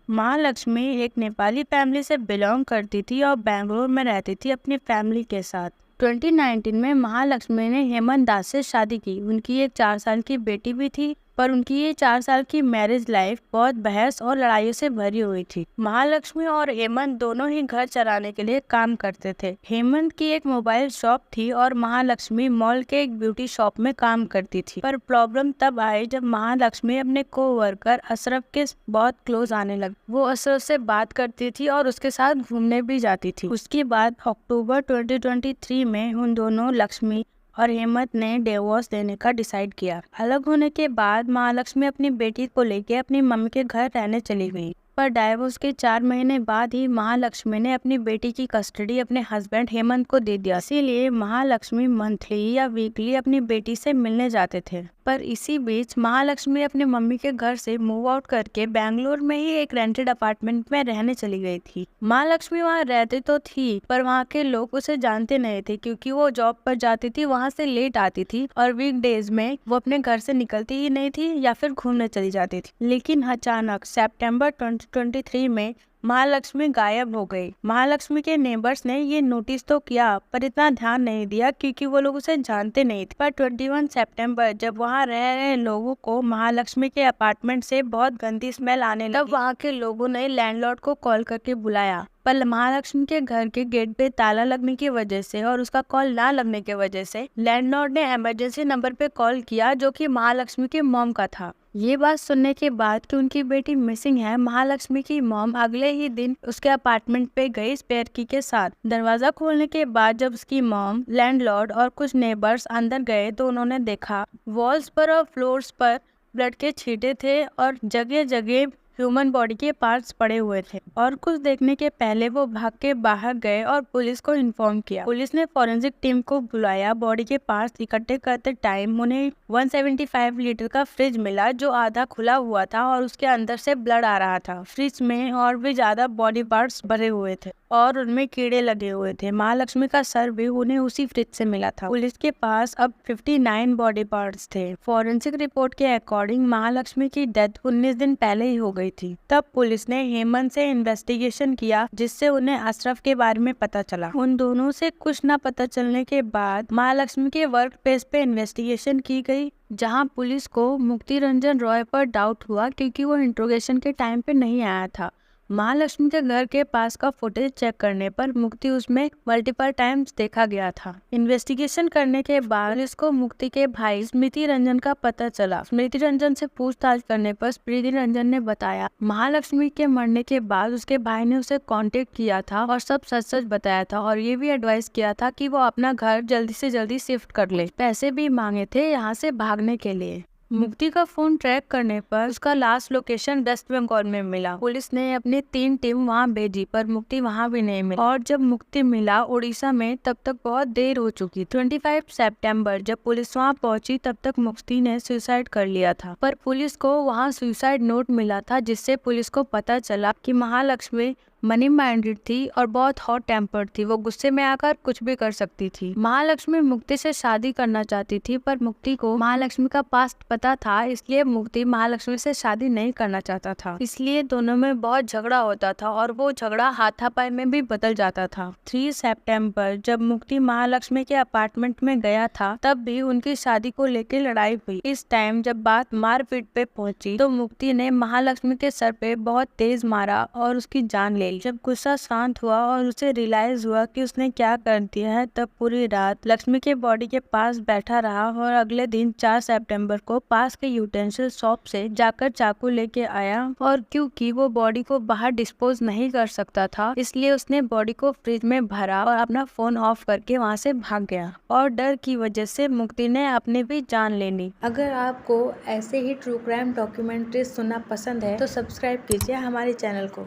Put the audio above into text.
महालक्ष्मी एक नेपाली फैमिली से बिलोंग करती थी और बेंगलुरु में रहती थी अपनी फैमिली के साथ। 2019 में महालक्ष्मी ने हेमंत दास से शादी की। उनकी एक 4 साल की बेटी भी थी, पर उनकी ये 4 साल की मैरिज लाइफ बहुत बहस और लड़ाइयों से भरी हुई थी। महालक्ष्मी और हेमंत दोनों ही घर चलाने के लिए काम करते थे। हेमंत की एक मोबाइल शॉप थी और महालक्ष्मी मॉल के एक ब्यूटी शॉप में काम करती थी। पर प्रॉब्लम तब आई जब महालक्ष्मी अपने कोवर्कर अशरफ के बहुत क्लोज आने लगी। वो अशरफ से बात करती थी और उसके साथ घूमने भी जाती थी। उसके बाद अक्टूबर 2023 में उन दोनों लक्ष्मी और हेमंत ने डिवोर्स देने का डिसाइड किया। अलग होने के बाद महालक्ष्मी अपनी बेटी को लेकर अपनी मम्मी के घर रहने चली गई। पर डाइवोर्स के 4 महीने बाद ही महालक्ष्मी ने अपनी बेटी की कस्टडी अपने हस्बैंड हेमंत को दे दिया। इसीलिए महालक्ष्मी मंथली या वीकली अपनी बेटी से मिलने जाते थे। पर इसी बीच महालक्ष्मी अपने मम्मी के घर से मूव आउट करके बेंगलुरु में ही एक रेंटेड अपार्टमेंट में रहने चली गई थी। महालक्ष्मी वहाँ रहती तो थी, पर वहाँ के लोग उसे जानते नहीं थे क्योंकि वो जॉब पर जाती थी, वहाँ से लेट आती थी और वीकडेज में वो अपने घर से निकलती ही नहीं थी या फिर घूमने चली जाती थी। लेकिन अचानक सितंबर 2023 में महालक्ष्मी गायब हो गई। महालक्ष्मी के नेबर्स ने ये नोटिस तो किया पर इतना ध्यान नहीं दिया क्योंकि वो लोग उसे जानते नहीं थे। पर 21 सितंबर जब वहाँ रह रहे लोगों को महालक्ष्मी के अपार्टमेंट से बहुत गंदी स्मेल आने लगी, तब वहाँ के लोगों ने लैंडलॉर्ड को कॉल करके बुलाया। पर महालक्ष्मी के घर के गेट पे ताला लगने की वजह से और उसका कॉल ना लगने की वजह से लैंडलॉर्ड ने इमरजेंसी नंबर पे कॉल किया जो कि महालक्ष्मी की मॉम का था। ये बात सुनने के बाद कि उनकी बेटी मिसिंग है, महालक्ष्मी की मॉम अगले ही दिन उसके अपार्टमेंट पे गई स्पेयर की के साथ। दरवाजा खोलने के बाद जब उसकी मॉम, लैंडलॉर्ड और कुछ नेबर्स अंदर गए तो उन्होंने देखा वॉल्स पर और फ्लोर्स पर ब्लड के छींटे थे और जगह जगह ह्यूमन बॉडी के पार्ट्स पड़े हुए थे। और कुछ देखने के पहले वो भाग के बाहर गए और पुलिस को इन्फॉर्म किया। पुलिस ने फॉरेंसिक टीम को बुलाया। बॉडी के पार्ट्स इकट्ठे करते टाइम उन्हें 175 लीटर का फ्रिज मिला जो आधा खुला हुआ था और उसके अंदर से ब्लड आ रहा था। फ्रिज में और भी ज्यादा बॉडी पार्ट्स भरे हुए थे और उनमें कीड़े लगे हुए थे। महालक्ष्मी का सर भी उन्हें उसी फ्रिज से मिला था। पुलिस के पास अब 59 बॉडी पार्ट्स थे। फॉरेंसिक रिपोर्ट के अकॉर्डिंग महालक्ष्मी की डेथ 19 दिन पहले ही हो गई थी। तब पुलिस ने हेमंत से इन्वेस्टिगेशन किया जिससे उन्हें अशरफ के बारे में पता चला। उन दोनों से कुछ न पता चलने के बाद महालक्ष्मी के वर्क प्लेस पे इन्वेस्टिगेशन की गई, जहां पुलिस को मुक्ति रंजन रॉय पर डाउट हुआ क्योंकि वो इंट्रोगेशन के टाइम पे नहीं आया था। महालक्ष्मी के घर के पास का फुटेज चेक करने पर मुक्ति उसमें मल्टीपल टाइम्स देखा गया था। इन्वेस्टिगेशन करने के बाद इसको मुक्ति के भाई स्मृति रंजन का पता चला। स्मृति रंजन से पूछताछ करने पर स्मृति रंजन ने बताया महालक्ष्मी के मरने के बाद उसके भाई ने उसे कांटेक्ट किया था और सब सच सच बताया था और ये भी एडवाइस किया था कि वो अपना घर जल्दी से जल्दी शिफ्ट कर ले। पैसे भी मांगे थे यहाँ से भागने के लिए। मुक्ति का फोन ट्रैक करने पर उसका लास्ट लोकेशन वेस्ट बंगाल में मिला। पुलिस ने अपनी 3 टीम वहां भेजी पर मुक्ति वहां भी नहीं मिली और जब मुक्ति मिला उड़ीसा में तब तक बहुत देर हो चुकी। 25 सितंबर जब पुलिस वहां पहुंची तब तक मुक्ति ने सुसाइड कर लिया था। पर पुलिस को वहां सुसाइड नोट मिला था जिससे पुलिस को पता चला कि महालक्ष्मी मनी माइंडेड थी और बहुत हॉट टेम्पर्ड थी। वो गुस्से में आकर कुछ भी कर सकती थी। महालक्ष्मी मुक्ति से शादी करना चाहती थी पर मुक्ति को महालक्ष्मी का पास्ट पता था, इसलिए मुक्ति महालक्ष्मी से शादी नहीं करना चाहता था। इसलिए दोनों में बहुत झगड़ा होता था और वो झगड़ा हाथापाई में भी बदल जाता था। 3 सितंबर जब मुक्ति महालक्ष्मी के अपार्टमेंट में गया था तब भी उनकी शादी को लेकर लड़ाई हुई। इस टाइम जब बात मारपीट पे पहुंची तो मुक्ति ने महालक्ष्मी के सर पे बहुत तेज मारा और उसकी जान ले ली। जब गुस्सा शांत हुआ और उसे रियलाइज हुआ कि उसने क्या कर दिया है तब पूरी रात लक्ष्मी के बॉडी के पास बैठा रहा और अगले दिन 4 सितंबर को पास के यूटेंसिल शॉप से जाकर चाकू लेके आया और क्योंकि वो बॉडी को बाहर डिस्पोज नहीं कर सकता था इसलिए उसने बॉडी को फ्रिज में भरा और अपना फोन ऑफ करके वहाँ से भाग गया और डर की वजह से मुक्ति ने अपनी भी जान ले ली। अगर आपको ऐसे ही ट्रू क्राइम डॉक्यूमेंट्री सुनना पसंद है तो सब्सक्राइब कीजिए हमारे चैनल को।